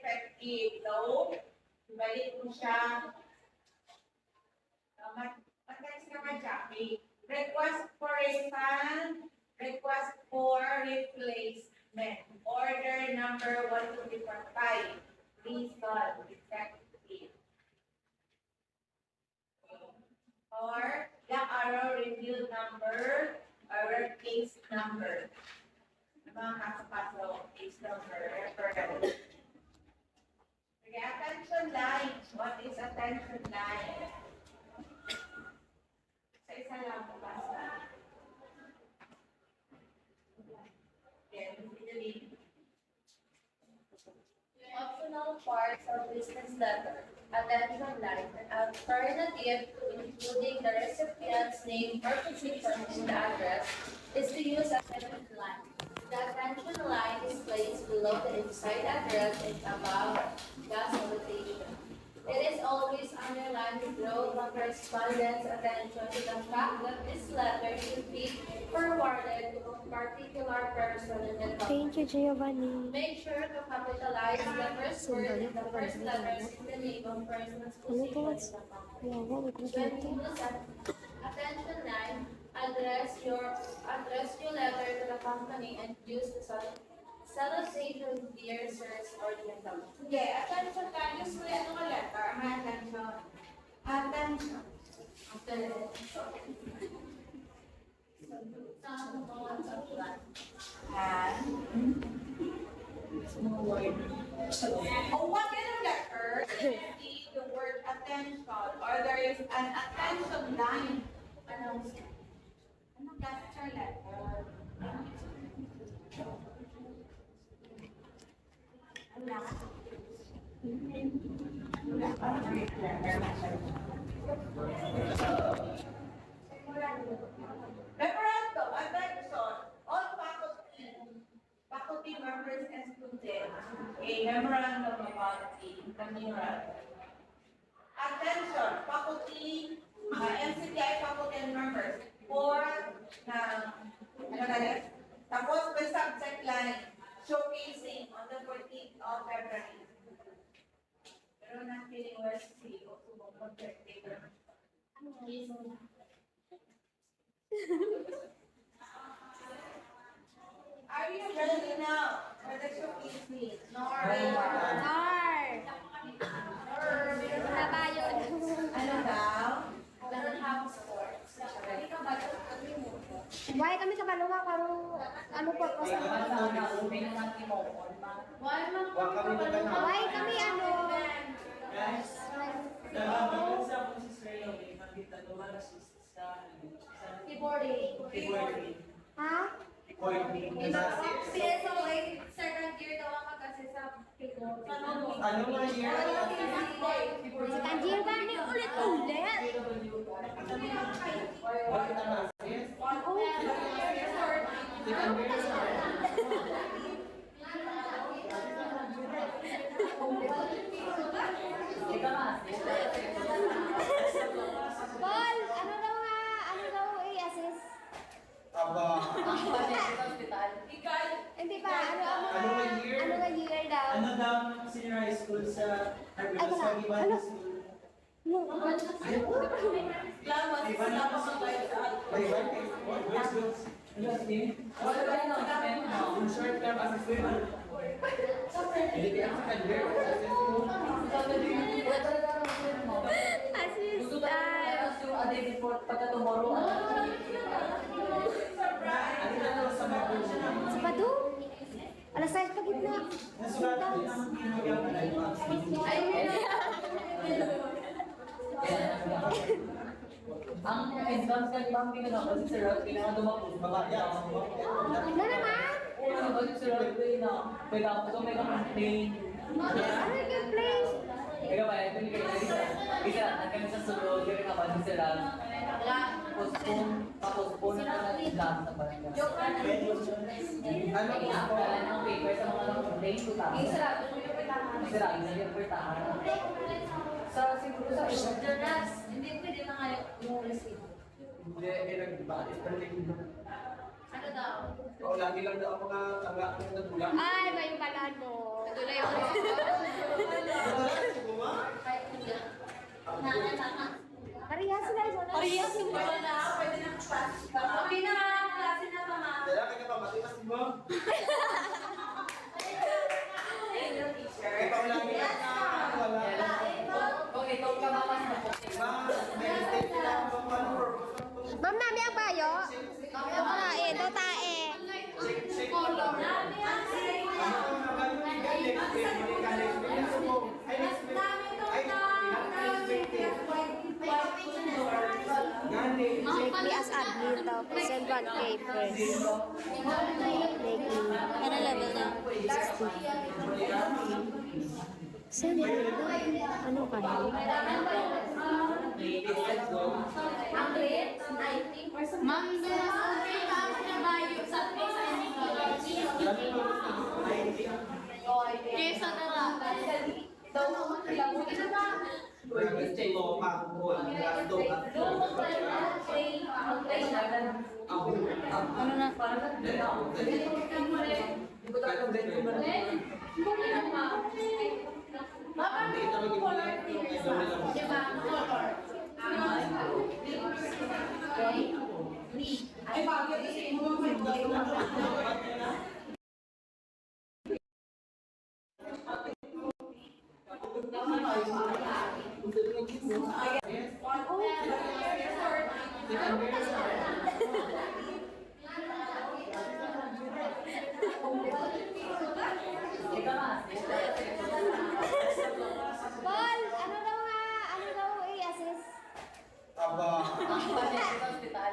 effective. So, balik mo siya. Mag-text naman siya. Okay. Request for refund. Request for replacement. Order number 1245. Resolve. Effective. Or black arrow review number or case number. Mga kaso-kaso, case number, referral. Okay, attention line. What is attention line? Sa isa lang po basta. Then, read. Optional parts of business letter, attention line, alternative including the recipient's name or position in the address is to use attention line. The attention line is placed below the inside address and above the salutation. It is always underlined to draw the correspondent's attention to the fact that this letter should be forwarded to a particular person in the company. Thank you, Giovanni. Make sure to capitalize the first word in the first letters in the name of person's position in the company. Yeah, what we When can you use attention line, address your letter to the company and use the salutation, dear sirs, or dear company. Sige, attention line. Usually, ano ka letter? May attention. Attention. Small word. Oh, what kind of letter? See the word attention, or there is an attention line. Announcement. Anong letter letter? Wala. Memorandum, attention, all faculty members and students, a memorandum about the memorandum. Attention, faculty, MCTI faculty and members, for tapos may subject line, showcasing on the 14th of February. Pero na university o subong objective. Are you ready now for the showcasing? Wala ba yun? Ano daw? Don't have sports. Why kami kabalo nga karo ano purpose na? Why kami ano? Keyboarding. Ha? PSOA, second year daw ako kasi sa keyboard. Ano nga year? Second year ba ni ulit-ulit? Paul, ano daw i-assist? Aba. Hindi pa, ano nga year daw? Ano daw senior high school sa Harvard Ano? School? No. In short term assessment. Hindi kaya sa career. Assist. Ano na daw sa mga Sa Badu? Alas 6 pa gitna. nasulat din ang pinagyan na Ang exams ka ibang pinagawa si Sir Rod, kailangan dumapos. Babaya. Ano naman? Ano ba si Sir Rod na pwede ako may complain. Ano yung place? Kaya ba, ito yung isa, hanggang sa sunod, kaya ka ba si Sir Rod? Postpone na lang ang exam sa barangay. Ano po? Ang paper sa mga complain ko tapos. Sira, yun yung pertahan. Sa siguro sa Jonas, hindi pwede na nga yung receipt. Hindi, nag-batis pa rin. Ano daw? Oo, lagi lang daw ako nga tangga ng nagulang. Ay, may balaan mo. Tuloy ako. Parehas sila. Parehas yung wala na. Pwede na class. Okay na nga, klase na pa, ma'am. Dala ka pa, matipas mo. Thank you, teacher. Ikaw lang yan na wala. Kung ikaw ka mamas na po. Ma, may mistake sila kung ano purpose. Ma'am, nami ang bayo. Ito tae, ito tae. Check mo lang. Ano na ba yung galing? Hindi ka na-experience mo. Ay, Gani. Make me as admin daw. Send 1K first. Make me. Ano level na? 60. Send mo daw. Ano kayo? Let's go. Ang grade, 90%. Ma'am, okay ka na ba yung subject sa technology? Kesa na lang. Daw mo kilabuti na ba? Check mo, makukuha. Gasto ka. Ano na? Parang hindi ko talaga grade ko na. Ay, bakit kasi mo Paul, ano daw nga? Ano daw i-assess? Aba. Ang pasyente sa ospital.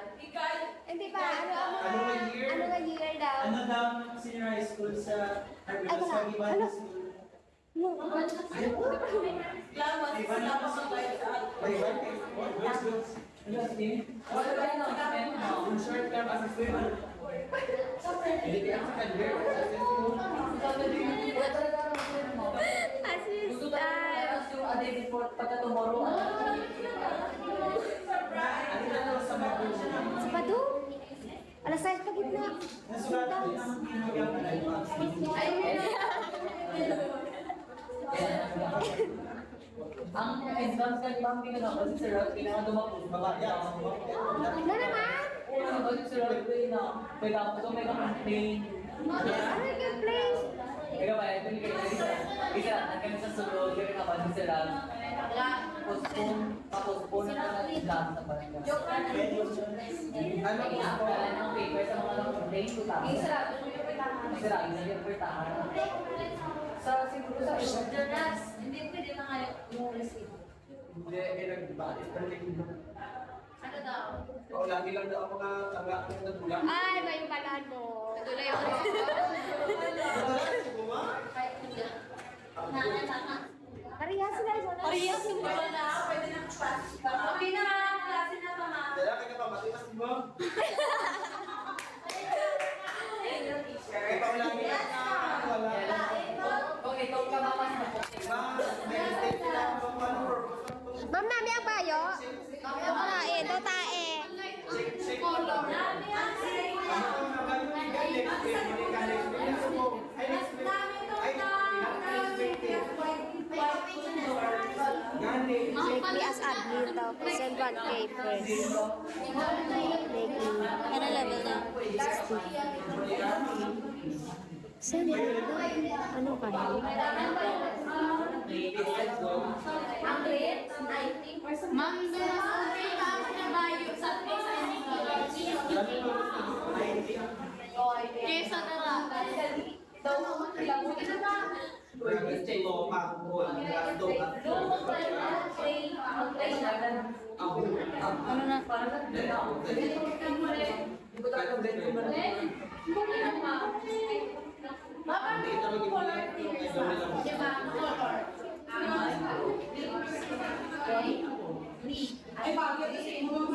Hindi pa. Ano Ano nga year? Ano nga year daw? Ano daw senior high school sa Harvard Ay, sa wala. Ibadan Ano? School? No. May ba? Ano din? Wala ba yung announcement mo? Yung short term assessment. Hindi ka sa career. Wala talaga ang announcement mo. Gusto talaga Assistant. yung a day before pagka tomorrow. Ano na daw sa mga Sa Badu? Alas 6 pa gitna. nasulat din ang ginagawa na Ang entrance ka di ba ang pinaka si Sir Rod, kailangan dumapos. Ano naman? Una ba si Sir Rod ko yun na kailangan ko may complain. Ano yung place? Kaya ba, ito yung isa, hanggang sa sunod, kaya ka pa si Sir Rod. Postpone na lang ang exam sa barangay. Ano gusto? Kailangan ng paper sa mga complain ko tapos. Sira, yun na yung pertahan. Sa siguro sa Jonas, hindi pwede na nga yung receipt. Hindi, nag-batis pa rin. Ano daw? O, lagi lang daw ako tanga ng nagulang. Ay, ba yung balaan mo? Tuloy ako. Kahit hindi. Nana. Parehas sila. Parehas yung wala na. Pwede na class. Okay na nga, klase na pa, ma'am. Dala ka pa, matipas mo. Thank you, teacher. Ikaw lang yan na wala. Kung ikaw ka mamas na po. Ma, may mistake sila kung ano purpose. Ma'am, nami ang bayo. Ito tae, ito tae. Check mo lang. Ano na ba yung galing? Hindi ka na-experience mo. Ay, Gani. Make me as admin daw. Send 1K first. Make me. Ano level na? 60. Send mo daw. Ano kayo? Let's go. Ang grade, 90%. Ma'am, okay ka na ba yung subject sa technology? Kesa na lang. Daw mo kilabuti na ba? Check mo, makukuha. Gasto ka. Ano na? Parang hindi ko talaga grade ko na. Hindi ito magiging Ay, bakit kasi mo